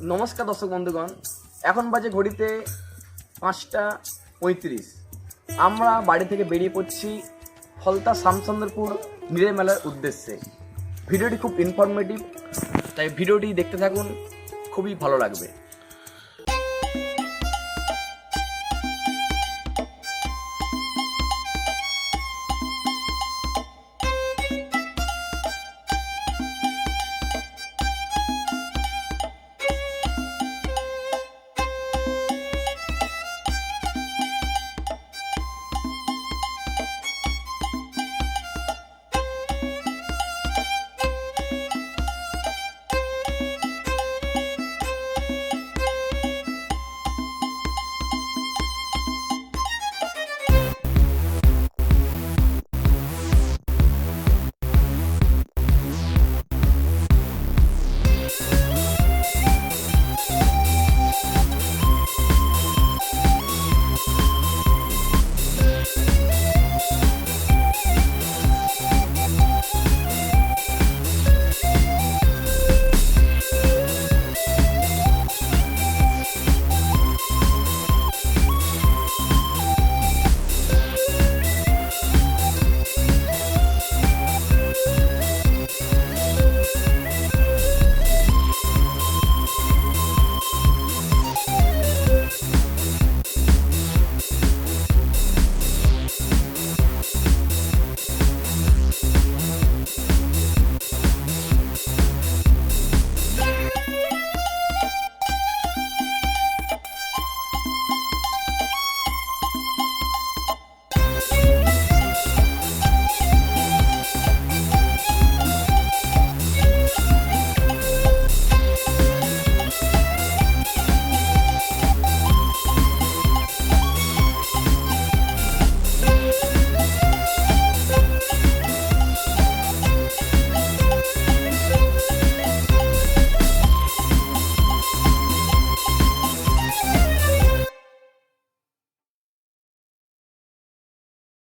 নমস্কার দর্শক বন্ধুগণ, এখন বাজে ঘড়িতে 5টা 35। আমরা বাড়ি থেকে বেরিয়ে পড়ছি ফলতা শ্যামচন্দ্রপুর নীলের মেলার উদ্দেশ্যে। ভিডিওটি খুব ইনফরমেটিভ, তাই ভিডিওটি দেখতে থাকুন, খুবই ভালো লাগবে।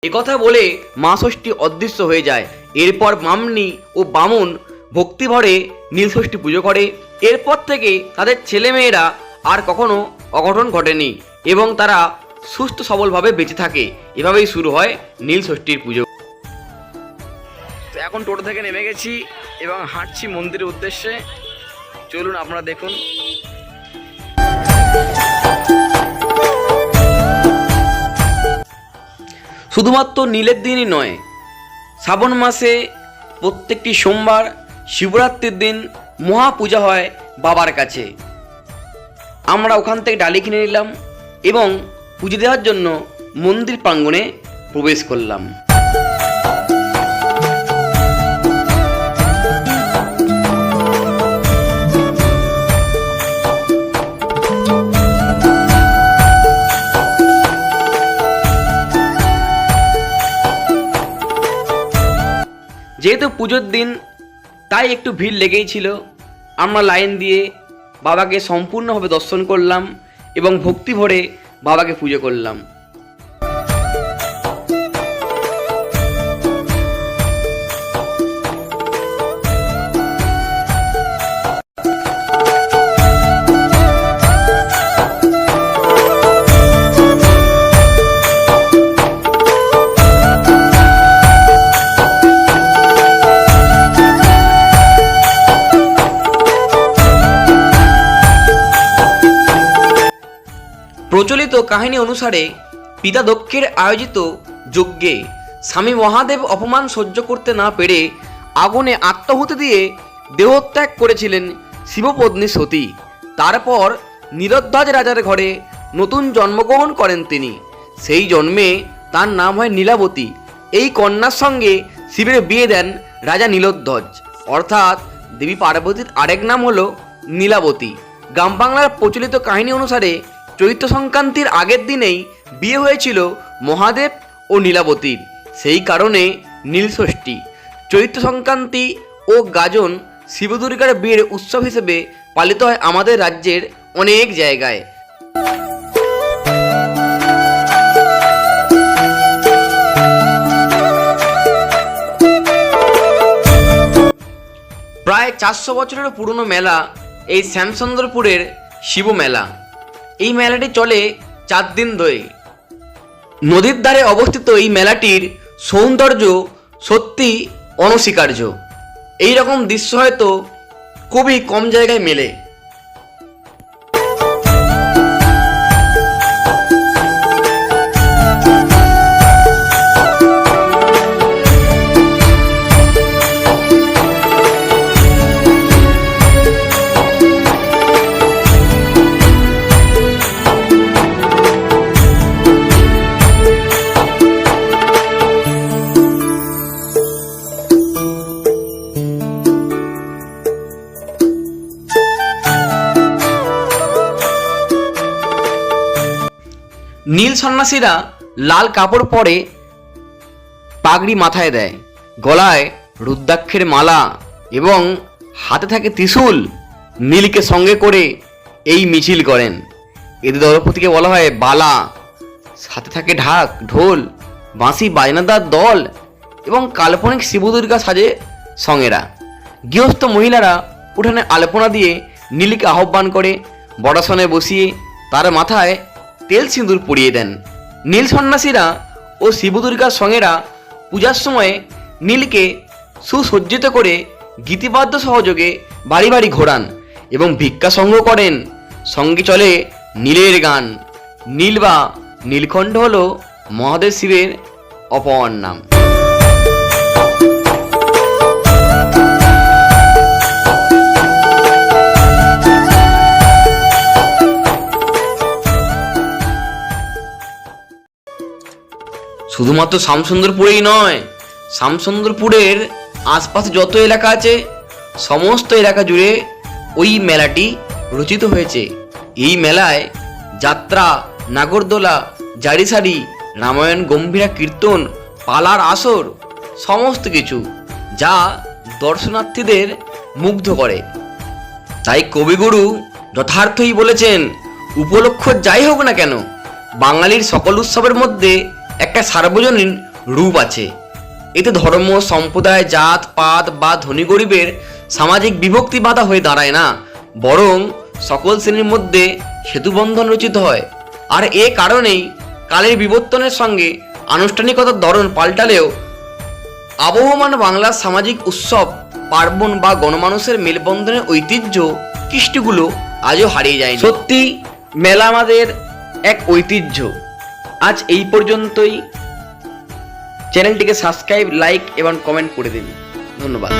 একথা বলে মা ষষ্ঠী অদৃশ্য হয়ে যায়। এরপর মামনি ও বামুন ভক্তিভরে নীলষষ্ঠী পুজো করে। এরপর থেকে তাদের ছেলেমেয়েরা আর কখনো অঘটন ঘটেনি এবং তারা সুস্থ সবলভাবে বেঁচে থাকে। এভাবেই শুরু হয় নীলষষ্ঠীর পুজো। তো এখন টোটো থেকে নেমে গেছি এবং হাঁটছি মন্দিরের উদ্দেশ্যে। চলুন আপনারা দেখুন। শুধুমাত্র নীলের দিনই নয়, শ্রাবণ মাসে প্রত্যেকটি সোমবার শিবরাত্রির দিন মহাপূজা হয় বাবার কাছে। আমরা ওখান থেকে ডালি কিনে নিলাম এবং পুজো দেওয়ার জন্য মন্দির প্রাঙ্গণে প্রবেশ করলাম। যেহেতু পুজোর দিন, তাই একটু ভিড় লেগেই ছিল। আমরা লাইন দিয়ে বাবাকে সম্পূর্ণভাবে দর্শন করলাম এবং ভক্তি ভরে বাবাকে পুজো করলাম। প্রচলিত কাহিনী অনুসারে পিতা দক্ষের আয়োজিত যজ্ঞে স্বামী মহাদেব অপমান সহ্য করতে না পেরে আগুনে আত্মাহুতি দিয়ে দেহত্যাগ করেছিলেন শিবপত্নী সতী। তারপর নীলধ্বজ রাজার ঘরে নতুন জন্মগ্রহণ করেন তিনি। সেই জন্মে তার নাম হয় নীলাবতী। এই কন্যার সঙ্গে শিবের বিয়ে দেন রাজা নীলধ্বজ, অর্থাৎ দেবী পার্বতীর আরেক নাম হলো নীলাবতী। গ্রাম বাংলার প্রচলিত কাহিনী অনুসারে চৈত্র সংক্রান্তির আগের দিনেই বিয়ে হয়েছিল মহাদেব ও নীলাবতীর। সেই কারণে নীলষষ্ঠী, চৈত্র সংক্রান্তি ও গাজন শিবদুর্গার বিয়ের উৎসব হিসেবে পালিত হয় আমাদের রাজ্যের অনেক জায়গায়। প্রায় 400 বছরেরও পুরনো মেলা এই শ্যামচন্দ্রপুরের শিব মেলা। এই মেলাটি চলে 4 দিন ধরে। নদীর ধারে অবস্থিত এই মেলাটির সৌন্দর্য সত্যি অনস্বীকার্য। এই রকম দৃশ্য হয়তো খুবই কম জায়গায় মেলে। নীল সন্ন্যাসীরা লাল কাপড় পরে পাগড়ি মাথায় দেয়, গলায় রুদ্রাক্ষের মালা এবং হাতে থাকে ত্রিশূল। নীলকে সঙ্গে করে এই মিছিল করেন। এদের দলপতিকে বলা হয় বালা। সাথে থাকে ঢাক, ঢোল, বাঁশি বাজনাদার দল এবং কাল্পনিক শিব দুর্গা সাজে সঙ্গেরা। গৃহস্থ মহিলারা উঠানে আলপনা দিয়ে নীলকে আহ্বান করে বড়াসনে বসিয়ে তার মাথায় তেল সিঁদুর পরিয়ে দেন। নীল সন্ন্যাসীরা ও শিব দুর্গার সঙ্গেরা পূজার সময় নীলকে সুসজ্জিত করে গীতিবাদ্য সহযোগে বাড়ি বাড়ি ঘোরান এবং ভিক্ষা সংগ্রহ করেন। সঙ্গে চলে নীলের গান। নীল বা নীলকণ্ঠ হল মহাদেব শিবের অপর নাম। শুধুমাত্র শ্যামচন্দ্রপুরেই নয়, শ্যামচন্দ্রপুরের আশপাশে যত এলাকা আছে সমস্ত এলাকা জুড়ে ওই মেলাটি রচিত হয়েছে। এই মেলায় যাত্রা, নাগরদোলা, জারিসারি, রামায়ণ গম্ভীরা কীর্তন, পালার আসর, সমস্ত কিছু যা দর্শনার্থীদের মুগ্ধ করে। তাই কবিগুরু যথার্থই বলেছেন, উপলক্ষ যাই হোক না কেন, বাঙালির সকল উৎসবের মধ্যে একটা সার্বজনীন রূপ আছে। এতে ধর্ম, সম্প্রদায়, জাত পাত বা ধনী গরিবের সামাজিক বিভক্তি বাধা হয়ে দাঁড়ায় না, বরং সকল শ্রেণীর মধ্যে সেতুবন্ধন রচিত হয়। আর এ কারণেই কালের বিবর্তনের সঙ্গে আনুষ্ঠানিকতার ধরন পাল্টালেও আবহমান বাংলার সামাজিক উৎসব, পার্বণ বা গণমানুষের মেলবন্ধনের ঐতিহ্য কৃষ্টিগুলো আজও হারিয়ে যায়। সত্যি মেলা আমাদের এক ঐতিহ্য। আজ এই পর্যন্তই। চ্যানেলটিকে সাবস্ক্রাইব, লাইক এবং কমেন্ট করে দিন। ধন্যবাদ।